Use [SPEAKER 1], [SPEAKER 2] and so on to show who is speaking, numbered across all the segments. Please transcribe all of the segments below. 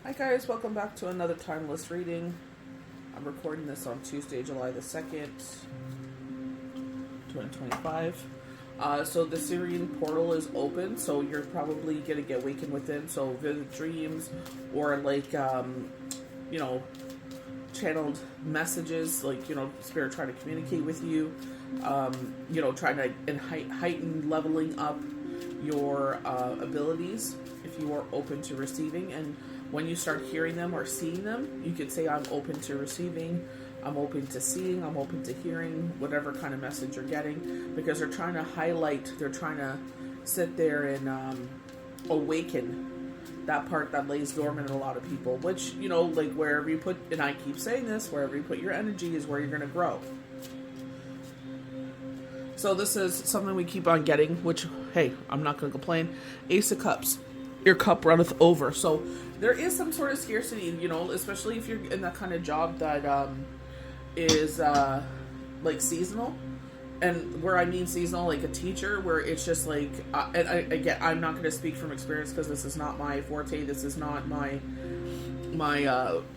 [SPEAKER 1] Hi guys, welcome back to another timeless reading. I'm recording this on Tuesday, July the 2nd, 2025. So the Sirius Portal is open, so you're probably going to get awakened within. So vivid dreams or you know, channeled messages, spirit trying to communicate with you, trying to heighten leveling up your abilities if you are open to receiving. And when you start hearing them or seeing them, you could say, I'm open to receiving, I'm open to seeing, I'm open to hearing whatever kind of message you're getting, because they're trying to highlight, they're trying to sit there and awaken that part that lays dormant in a lot of people, which, like wherever you put, and I keep saying this, wherever you put your energy is where you're going to grow. So this is something we keep on getting, which, hey, I'm not going to complain. Ace of Cups. Your cup runneth over. So there is some sort of scarcity, especially if you're in that kind of job that is like seasonal. And where I mean seasonal, like a teacher, where it's just like, again, I'm not going to speak from experience because this is not my forte. This is not my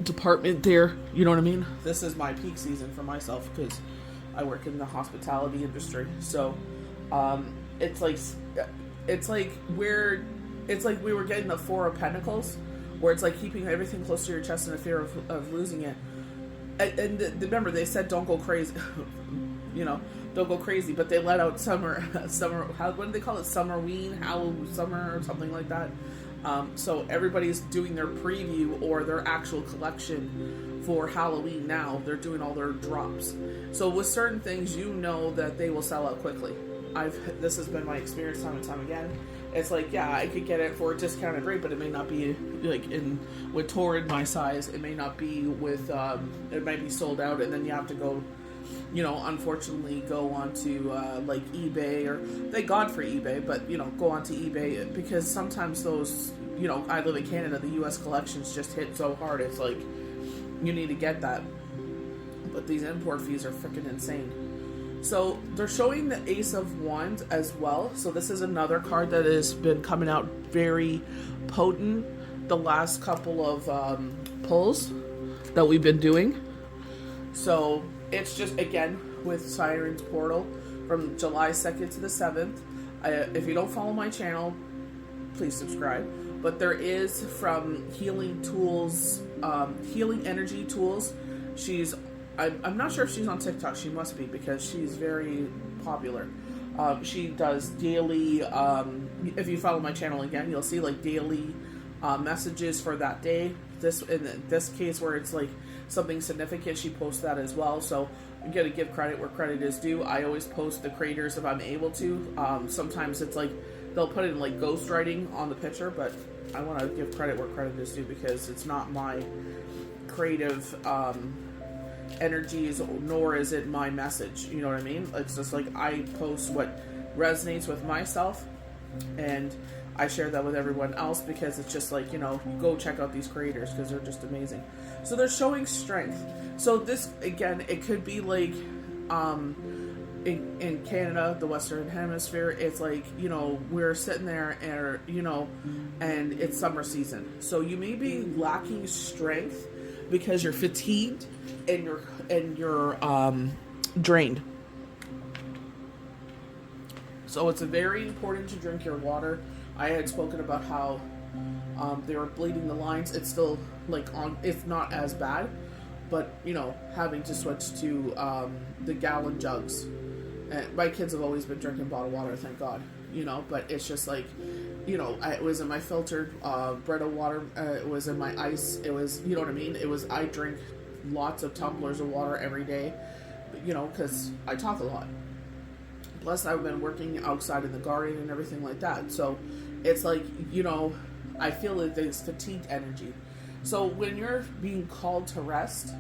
[SPEAKER 1] department there. You know what I mean? This is my peak season for myself because I work in the hospitality industry. So it's like we were getting the Four of Pentacles, where it's like keeping everything close to your chest in the fear of losing it. And remember, they said don't go crazy, don't go crazy, but they let out summer, what do they call it? Summerween, summer, or something like that. So everybody's doing their preview or their actual collection for Halloween now. They're doing all their drops. So with certain things, that they will sell out quickly. This has been my experience time and time again. It's like, yeah, I could get it for a discounted rate, but it may not be like with Torrid my size. It may not be with it might be sold out, and then you have to go, unfortunately go onto like eBay, or thank God for eBay, but go onto eBay, because sometimes those, I live in Canada, the U.S. collections just hit so hard. It's like you need to get that, but these import fees are freaking insane. So they're showing the Ace of Wands as well. So this is another card that has been coming out very potent the last couple of pulls that we've been doing. So it's just, again, with Sirius Portal from July 2nd to the 7th. If you don't follow my channel, please subscribe. But there is from Healing Tools, Healing Energy Tools. I'm not sure if she's on TikTok. She must be, because she's very popular. She does daily, if you follow my channel again, you'll see like daily messages for that day. In this case, where it's like something significant, she posts that as well. So I'm going to give credit where credit is due. I always post the creators if I'm able to. Sometimes it's like they'll put in like ghostwriting on the picture, but I want to give credit where credit is due, because it's not my creative energies, nor is it my message. You know what I mean? It's just like I post what resonates with myself, and I share that with everyone else, because it's just like, go check out these creators because they're just amazing. So they're showing strength. So this, again, it could be like in Canada, the Western Hemisphere, it's like, we're sitting there and it's summer season. So you may be lacking strength because you're fatigued and you're drained. So it's very important to drink your water. I had spoken about how they were bleeding the lines. It's still it's not as bad, but having to switch to the gallon jugs. And my kids have always been drinking bottled water, thank God. But it's just like, it was in my filtered Brita water. It was in my ice. It was, you know what I mean? I drink lots of tumblers of water every day, because I talk a lot. Plus, I've been working outside in the garden and everything like that. So it's like, I feel that there's fatigued energy. So when you're being called to rest.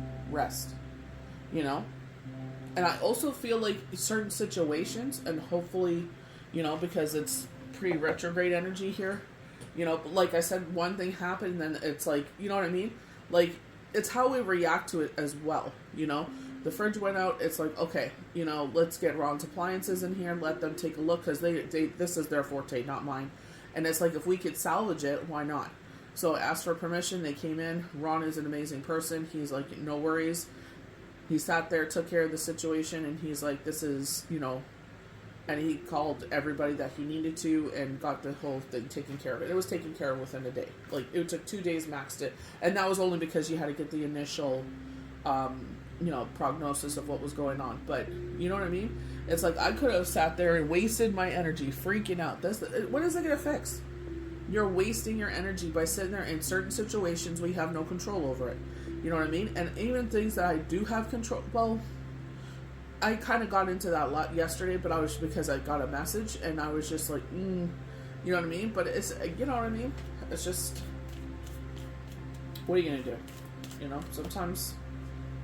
[SPEAKER 1] And I also feel like certain situations, and hopefully, because it's pre-retrograde energy here, like I said, one thing happened, and then it's like, you know what I mean? Like, it's how we react to it as well, The fridge went out, it's like, okay, let's get Ron's appliances in here, let them take a look, because this is their forte, not mine. And it's like, if we could salvage it, why not? So I asked for permission. They came in. Ron is an amazing person. He's like, no worries. He sat there, took care of the situation, and he's like, this is, and he called everybody that he needed to and got the whole thing taken care of. It was taken care of within a day. Like, it took 2 days max to, and that was only because you had to get the initial, prognosis of what was going on. But, you know what I mean? It's like, I could have sat there and wasted my energy freaking out. What is it going to fix? You're wasting your energy by sitting there in certain situations where you have no control over it. You know what I mean? And even things that I do have control, well, I kind of got into that a lot yesterday, but I was because I got a message and I was just like, you know what I mean? But it's, you know what I mean? It's just, what are you going to do? Sometimes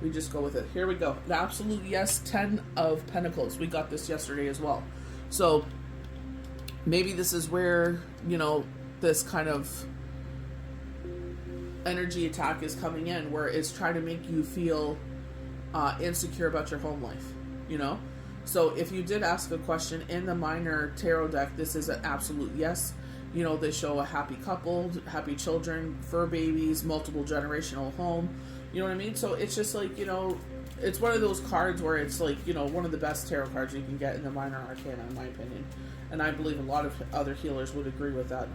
[SPEAKER 1] we just go with it. Here we go. The absolute yes, 10 of Pentacles. We got this yesterday as well. So maybe this is where, this kind of energy attack is coming in, where it's trying to make you feel insecure about your home life, So if you did ask a question in the minor tarot deck, this is an absolute yes. They show a happy couple, happy children, fur babies, multiple generational home. You know what I mean? So it's just like, it's one of those cards where it's like, one of the best tarot cards you can get in the minor arcana, in my opinion. And I believe a lot of other healers would agree with that.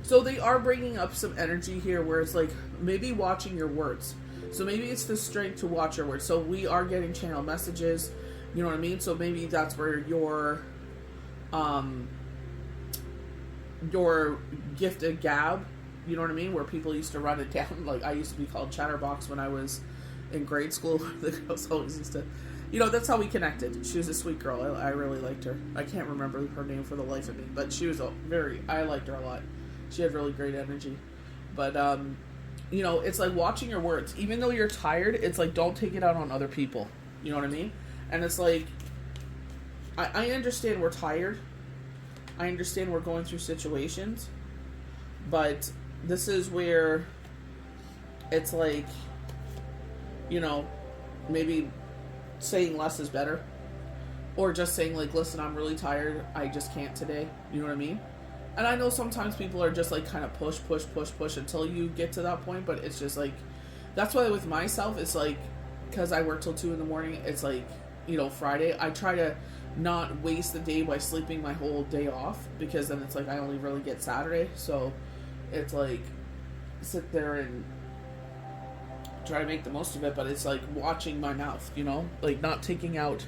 [SPEAKER 1] So they are bringing up some energy here where it's like maybe watching your words. So maybe it's the strength to watch your words. So we are getting channel messages, you know what I mean? So maybe that's where your gifted gab, you know what I mean? Where people used to run it down. Like, I used to be called Chatterbox when I was in grade school. The girls always used to, that's how we connected. She was a sweet girl. I really liked her. I can't remember her name for the life of me, but she was I liked her a lot. She had really great energy. But, it's like watching your words. Even though you're tired, it's like, don't take it out on other people. You know what I mean? And it's like, I understand we're tired. I understand we're going through situations. But this is where it's like, maybe saying less is better. Or just saying like, listen, I'm really tired. I just can't today. You know what I mean? And I know sometimes people are just like kind of push until you get to that point, but it's just like, that's why with myself, it's like, because I work till 2 a.m, it's like, Friday, I try to not waste the day by sleeping my whole day off, because then it's like, I only really get Saturday, so it's like, sit there and try to make the most of it, but it's like watching my mouth, like not taking out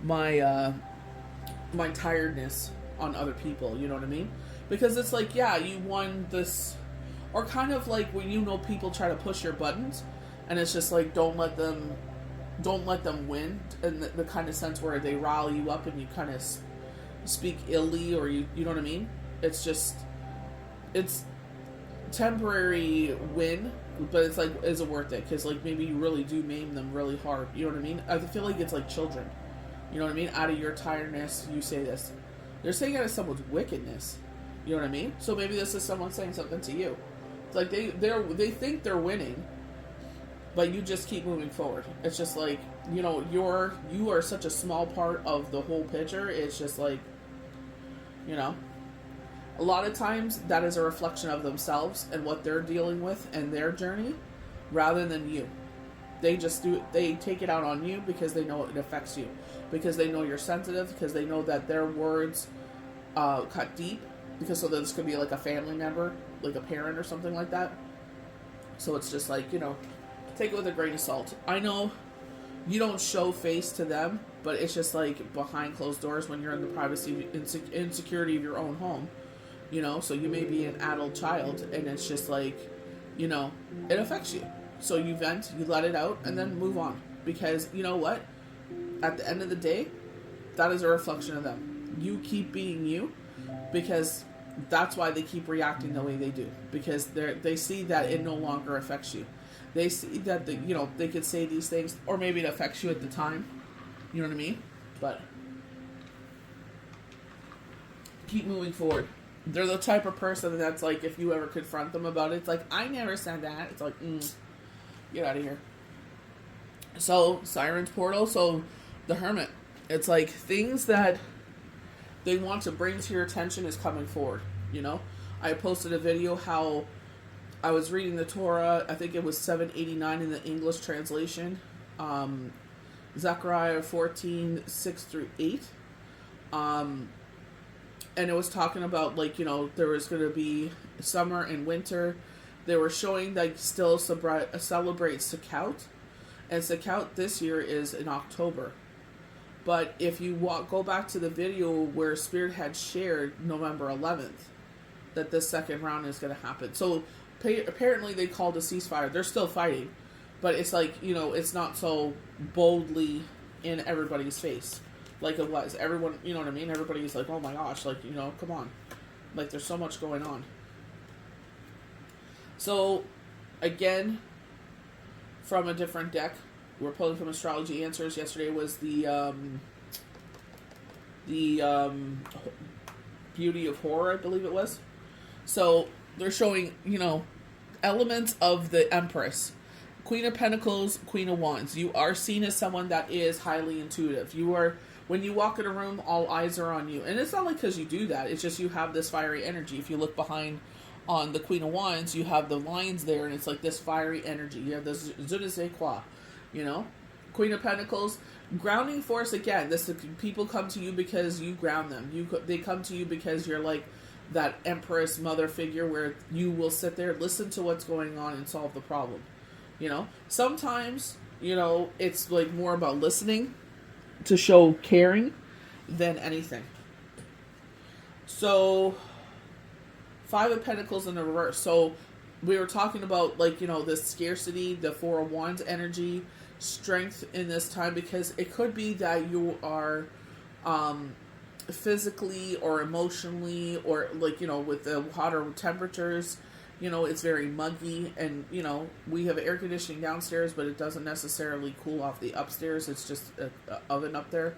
[SPEAKER 1] my, my tiredness on other people, you know what I mean? Because it's like, yeah, you won this, or kind of like when people try to push your buttons, and it's just like, don't let them win, in the kind of sense where they rile you up and you kind of speak illy, or you know what I mean? It's just, it's temporary win, but it's like, is it worth it? Because like maybe you really do maim them really hard, you know what I mean? I feel like it's like children, you know what I mean? Out of your tiredness, you say this. They're saying out of someone's wickedness. You know what I mean? So maybe this is someone saying something to you. It's like they think they're winning, but you just keep moving forward. It's just like, you are such a small part of the whole picture. It's just like, a lot of times that is a reflection of themselves and what they're dealing with and their journey, rather than you. They take it out on you because they know it affects you, because they know you're sensitive, because they know that their words cut deep, because so this could be like a family member, like a parent or something like that. So it's just like, take it with a grain of salt. I know you don't show face to them, but it's just like behind closed doors when you're in the privacy and security of your own home, so you may be an adult child, and it's just like, it affects you. So you vent, you let it out, and then move on. Because, you know what? At the end of the day, that is a reflection of them. You keep being you, because that's why they keep reacting the way they do. Because they see that it no longer affects you. They see that, they could say these things, or maybe it affects you at the time. You know what I mean? But keep moving forward. They're the type of person that's like, if you ever confront them about it, it's like, I never said that. It's like, get out of here. So, Sirius Portal. So, the Hermit. It's like things that they want to bring to your attention is coming forward, I posted a video how I was reading the Torah. I think it was 789 in the English translation. Zechariah 14:6-8. And it was talking about, like, there was going to be summer and winter. They were showing, like, still celebrate Sukkot. And Sukkot this year is in October. But if you go back to the video where Spirit had shared November 11th, that this second round is going to happen. So apparently they called a ceasefire. They're still fighting. But it's like, it's not so boldly in everybody's face like it was. Everyone, you know what I mean? Everybody's like, oh my gosh, like, come on. Like, there's so much going on. So, again, from a different deck, we're pulling from Astrology Answers. Yesterday was the Beauty of Horror, I believe it was. So, they're showing, elements of the Empress. Queen of Pentacles, Queen of Wands. You are seen as someone that is highly intuitive. When you walk in a room, all eyes are on you. And it's not like because you do that. It's just you have this fiery energy. If you look behind on the Queen of Wands, you have the lines there, and it's like this fiery energy. You have this je ne sais quoi, Queen of Pentacles, grounding force again. People come to you because you ground them. They come to you because you're like that Empress mother figure where you will sit there, listen to what's going on, and solve the problem. Sometimes, it's like more about listening to show caring than anything. So, Five of Pentacles in the reverse. So, we were talking about, like, this scarcity, the Four of Wands energy, strength in this time, because it could be that you are physically or emotionally, or, like, with the hotter temperatures, it's very muggy, and, we have air conditioning downstairs, but it doesn't necessarily cool off the upstairs. It's just an oven up there.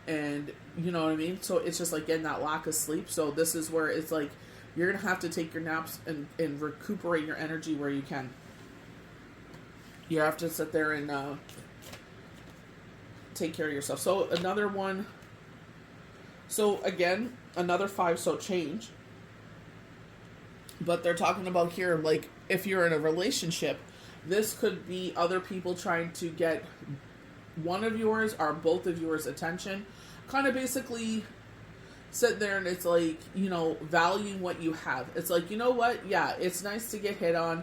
[SPEAKER 1] And, you know what I mean? So it's just like getting that lack of sleep. So this is where it's like, you're going to have to take your naps and recuperate your energy where you can. You have to sit there and take care of yourself. So another one. So again, another 5, so change. But they're talking about here, like, if you're in a relationship, this could be other people trying to get one of yours or both of yours attention. Kind of basically sit there and it's like, valuing what you have. It's like, you know what? Yeah, it's nice to get hit on.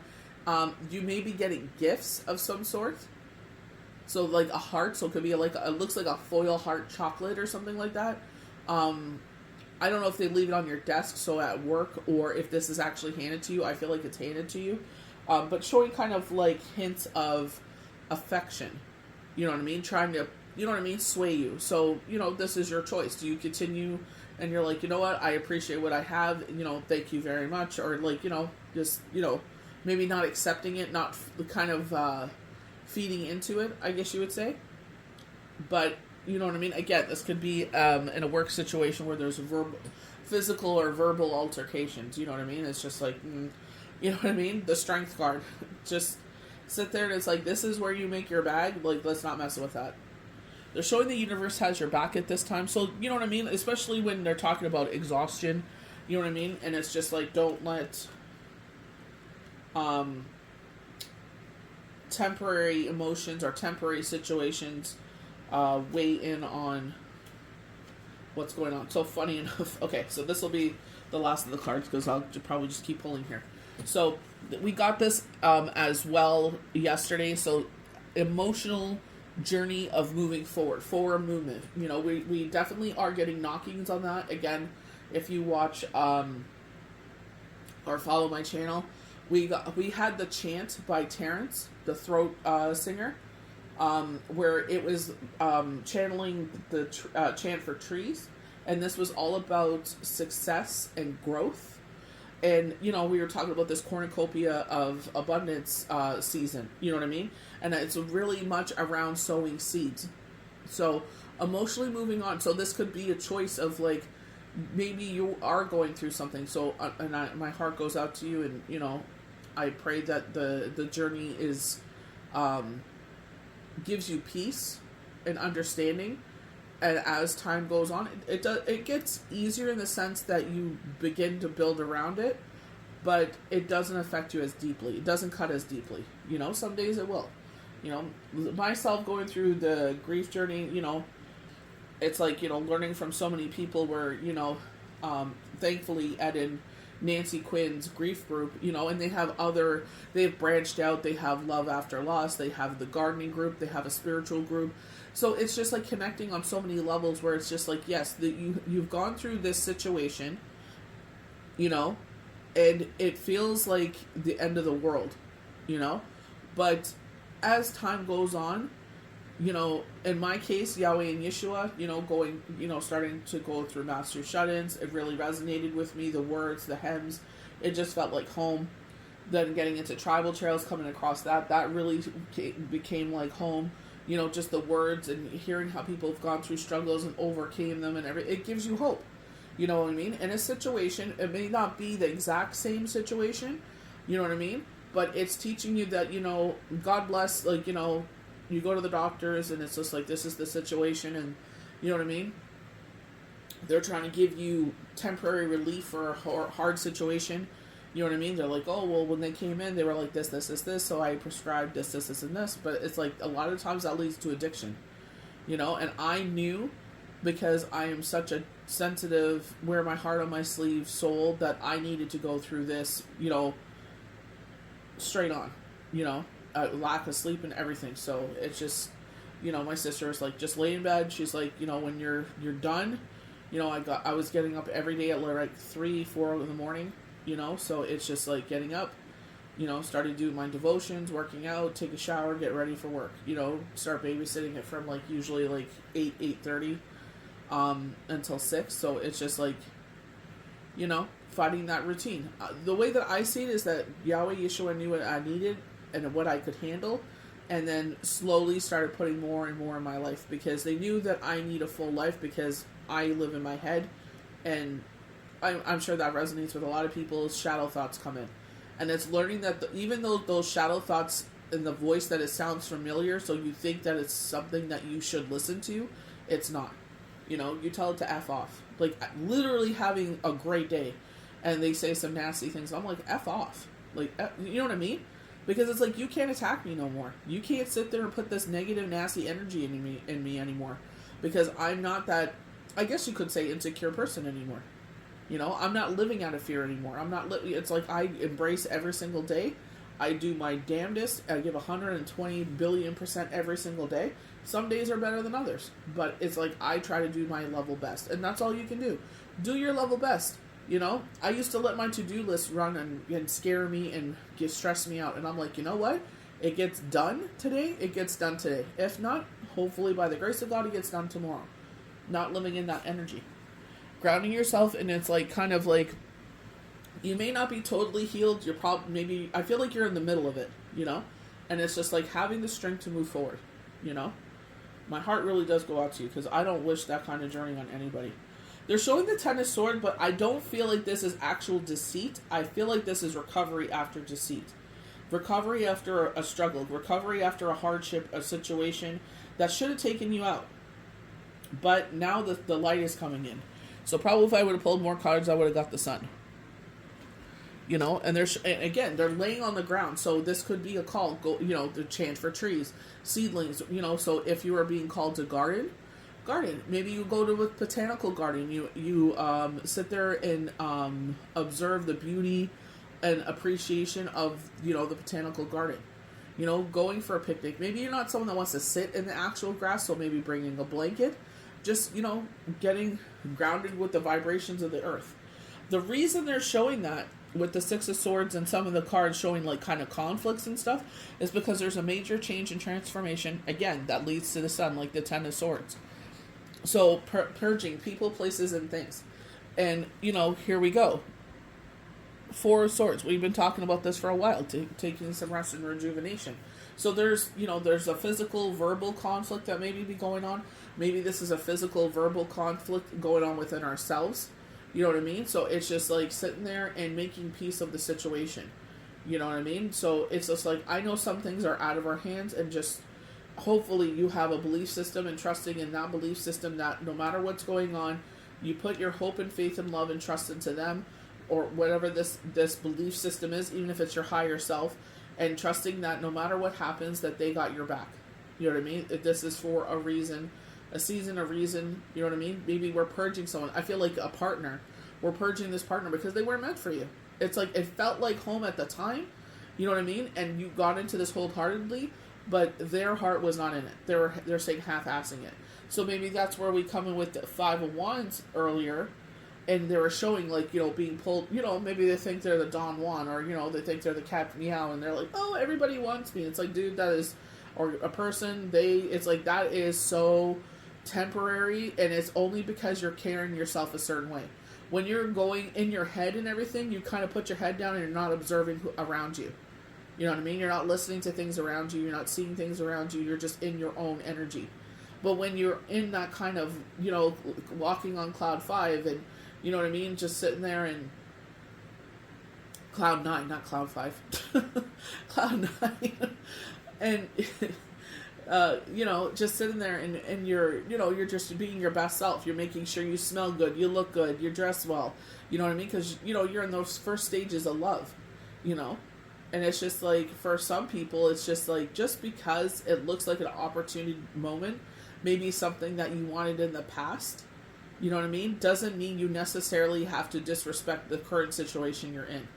[SPEAKER 1] You may be getting gifts of some sort. So, like, a heart. So it could be like, it looks like a foil heart chocolate or something like that. I don't know if they leave it on your desk, so at work, or if this is actually handed to you. I feel like it's handed to you. But showing kind of like hints of affection. You know what I mean? Trying to, sway you. So, this is your choice. Do you continue and you're like, you know what? I appreciate what I have. Thank you very much. Or like, just, maybe not accepting it, not kind of feeding into it, I guess you would say. But, you know what I mean? Again, this could be in a work situation where there's physical or verbal altercations. You know what I mean? It's just like, you know what I mean? The strength card. Just sit there and it's like, this is where you make your bag. Like, let's not mess with that. They're showing the universe has your back at this time. So, you know what I mean? Especially when they're talking about exhaustion. You know what I mean? And it's just like, don't let temporary emotions or temporary situations weigh in on what's going on. So funny enough, okay, so this will be the last of the cards because I'll probably just keep pulling here. So we got this as well yesterday. So emotional journey of moving forward movement. We definitely are getting knockings on that. Again, if you watch or follow my channel, we had the chant by Terrence, the throat singer, where it was channeling the chant for trees, and this was all about success and growth. And, we were talking about this cornucopia of abundance season, you know what I mean? And it's really much around sowing seeds. So, emotionally moving on. So this could be a choice of, like, maybe you are going through something. So, my heart goes out to you, and, I pray that the journey is, gives you peace and understanding. And as time goes on, it gets easier in the sense that you begin to build around it. but it doesn't affect you as deeply. It doesn't cut as deeply. You know, some days it will. You know, myself going through the grief journey, you know, it's like, you know, learning from so many people where, you know, thankfully Ed and Nancy Quinn's grief group, you know, and they've branched out, they have Love After Loss, they have the gardening group, they have a spiritual group. So it's just like connecting on so many levels where it's just like, yes, you've gone through this situation, you know, and it feels like the end of the world, you know, but as time goes on, you know, in my case, Yahweh and Yeshua, you know, starting to go through Master Shut-ins, it really resonated with me, the words, the hymns, it just felt like home. Then getting into tribal trails, coming across that really became like home, you know, just the words and hearing how people have gone through struggles and overcame them and it gives you hope, you know what I mean? In a situation, it may not be the exact same situation, you know what I mean? But it's teaching you that, you know, God bless, like, you know, you go to the doctors and it's just like, this is the situation, and you know what I mean? They're trying to give you temporary relief for a hard situation. You know what I mean? They're like, oh, well, when they came in, they were like this, so I prescribed this, and this. But it's like, a lot of times that leads to addiction, you know? And I knew, because I am such a sensitive, wear my heart on my sleeve soul, that I needed to go through this, you know, straight on, you know? Lack of sleep and everything. So it's just, you know, my sister is like, just lay in bed. She's like, you know, when you're done, you know, I was getting up every day at like 3-4 in the morning, you know, so it's just like getting up, you know, started doing my devotions, working out, take a shower, get ready for work, you know, start babysitting it from like usually like 8:30 until 6. So it's just like, you know, fighting that routine. The way that I see it is that Yahweh Yeshua knew what I needed and what I could handle, and then slowly started putting more and more in my life, because they knew that I need a full life, because I live in my head, and I'm sure that resonates with a lot of people. Shadow thoughts come in, and it's learning that even though those shadow thoughts in the voice that it sounds familiar, so you think that it's something that you should listen to, it's not. You know, you tell it to F off. Like, literally having a great day, and they say some nasty things, I'm like, F off. Like, you know what I mean? Because it's like, you can't attack me no more. You can't sit there and put this negative, nasty energy in me anymore. Because I'm not that, I guess you could say, insecure person anymore. You know, I'm not living out of fear anymore. It's like, I embrace every single day. I do my damnedest. I give 120 billion% every single day. Some days are better than others. But it's like, I try to do my level best. And that's all you can do. Do your level best. You know, I used to let my to-do list run and scare me and stress me out. And I'm like, you know what? It gets done today. It gets done today. If not, hopefully by the grace of God, it gets done tomorrow. Not living in that energy. Grounding yourself, and it's like, kind of like, you may not be totally healed. You're probably, I feel like you're in the middle of it, you know? And it's just like having the strength to move forward, you know? My heart really does go out to you, because I don't wish that kind of journey on anybody. They're showing the Ten of Swords, but I don't feel like this is actual deceit. I feel like this is recovery after deceit. Recovery after a struggle. Recovery after a hardship, a situation that should have taken you out. But now the light is coming in. So probably if I would have pulled more cards, I would have got the Sun. You know, and they're laying on the ground. So this could be a call, you know, to chant for trees, seedlings, you know. So if you are being called to garden. Maybe you go to a botanical garden. You sit there and observe the beauty and appreciation of, you know, the botanical garden. You know, going for a picnic. Maybe you're not someone that wants to sit in the actual grass, so maybe bringing a blanket. Just, you know, getting grounded with the vibrations of the earth. The reason they're showing that with the Six of Swords and some of the cards showing like kind of conflicts and stuff is because there's a major change and transformation, again, that leads to the Sun, like the Ten of Swords. So, purging people, places, and things. And, you know, here we go. Four of Swords. We've been talking about this for a while, taking some rest and rejuvenation. So there's a physical, verbal conflict that maybe be going on. Maybe this is a physical, verbal conflict going on within ourselves. You know what I mean? So it's just like sitting there and making peace of the situation. You know what I mean? So it's just like, I know some things are out of our hands, and just hopefully you have a belief system and trusting in that belief system that no matter what's going on, you put your hope and faith and love and trust into them, or whatever this belief system is, even if it's your higher self, and trusting that no matter what happens, that they got your back. You know what I mean? If this is for a reason, a season, a reason, you know what I mean? Maybe we're purging someone. I feel like a partner. We're purging this partner because they weren't meant for you. It's like, it felt like home at the time, you know what I mean? And you got into this wholeheartedly, but their heart was not in it. They're saying half-assing it. So maybe that's where we come in with the Five of Wands earlier, and they were showing, like, you know, being pulled, you know, maybe they think they're the Don Juan, or, you know, they think they're the Cat Meow, and they're like, oh, everybody wants me. It's like, dude, that is, or a person, it's like, that is so temporary, and it's only because you're carrying yourself a certain way. When you're going in your head and everything, you kind of put your head down and you're not observing around you. You know what I mean? You're not listening to things around you. You're not seeing things around you. You're just in your own energy. But when you're in that kind of, you know, walking on cloud 5 and, you know what I mean? Just sitting there and cloud 9, not cloud 5. Cloud 9. And, you know, just sitting there and you're, you know, you're just being your best self. You're making sure you smell good, you look good, you're dressed well. You know what I mean? Because, you know, you're in those first stages of love, you know? And it's just like, for some people, it's just like, just because it looks like an opportunity moment, maybe something that you wanted in the past, you know what I mean? Doesn't mean you necessarily have to disrespect the current situation you're in.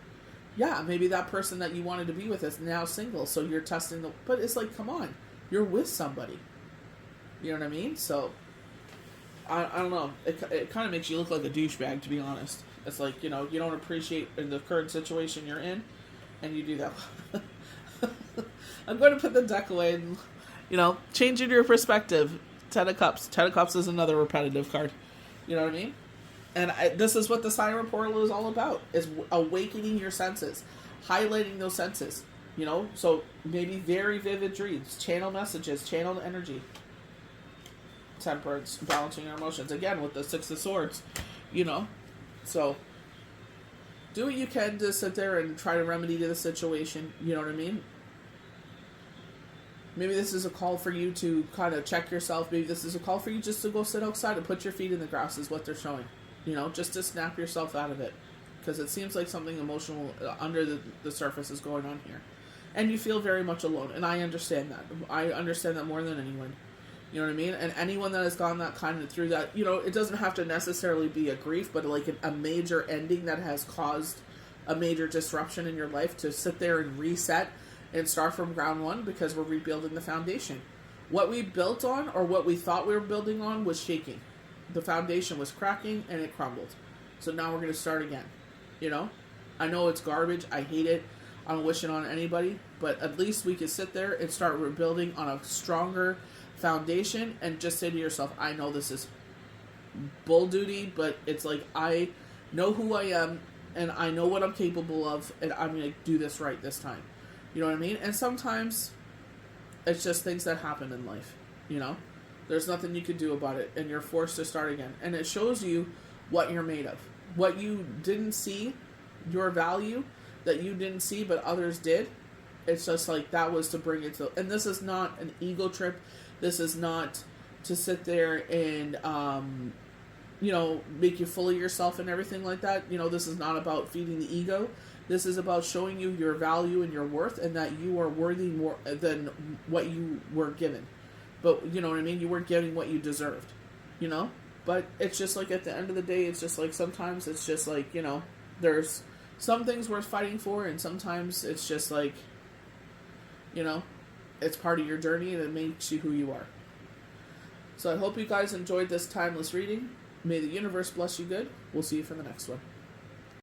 [SPEAKER 1] Yeah, maybe that person that you wanted to be with is now single, so you're testing but it's like, come on, you're with somebody. You know what I mean? So, I don't know. It kind of makes you look like a douchebag, to be honest. It's like, you know, you don't appreciate the current situation you're in, and you do that. I'm going to put the deck away and, you know, change your perspective. Ten of Cups. Ten of Cups is another repetitive card. You know what I mean? And this is what the Sirius Portal is all about, is awakening your senses, highlighting those senses, you know? So maybe very vivid dreams, channel messages, channel energy, temperance, balancing your emotions. Again, with the Six of Swords, you know? So do what you can to sit there and try to remedy the situation, you know what I mean? Maybe this is a call for you to kind of check yourself. Maybe this is a call for you just to go sit outside and put your feet in the grass is what they're showing. You know, just to snap yourself out of it. Because it seems like something emotional under the surface is going on here. And you feel very much alone. And I understand that. I understand that more than anyone. You know what I mean? And anyone that has gone that kind of through that, you know, it doesn't have to necessarily be a grief, but like a major ending that has caused a major disruption in your life, to sit there and reset and start from ground one, because we're rebuilding the foundation. What we built on, or what we thought we were building on, was shaking. The foundation was cracking and it crumbled. So now we're going to start again. You know? I know it's garbage. I hate it. I don't wish it on anybody. But at least we can sit there and start rebuilding on a stronger foundation and just say to yourself, I know this is bull duty, but it's like, I know who I am and I know what I'm capable of, and I'm going to do this right this time. You know what I mean? And sometimes it's just things that happen in life, you know? There's nothing you can do about it, and you're forced to start again. And it shows you what you're made of. What you didn't see, your value, that you didn't see but others did. It's just like, that was to bring it to... And this is not an ego trip. This is not to sit there and, you know, make you full of yourself and everything like that. You know, this is not about feeding the ego. This is about showing you your value and your worth, and that you are worthy more than what you were given. But, you know what I mean? You weren't getting what you deserved, you know? But it's just like, at the end of the day, it's just like, sometimes it's just like, you know, there's some things worth fighting for, and sometimes it's just like, you know, it's part of your journey, and it makes you who you are. So I hope you guys enjoyed this timeless reading. May the universe bless you good. We'll see you for the next one.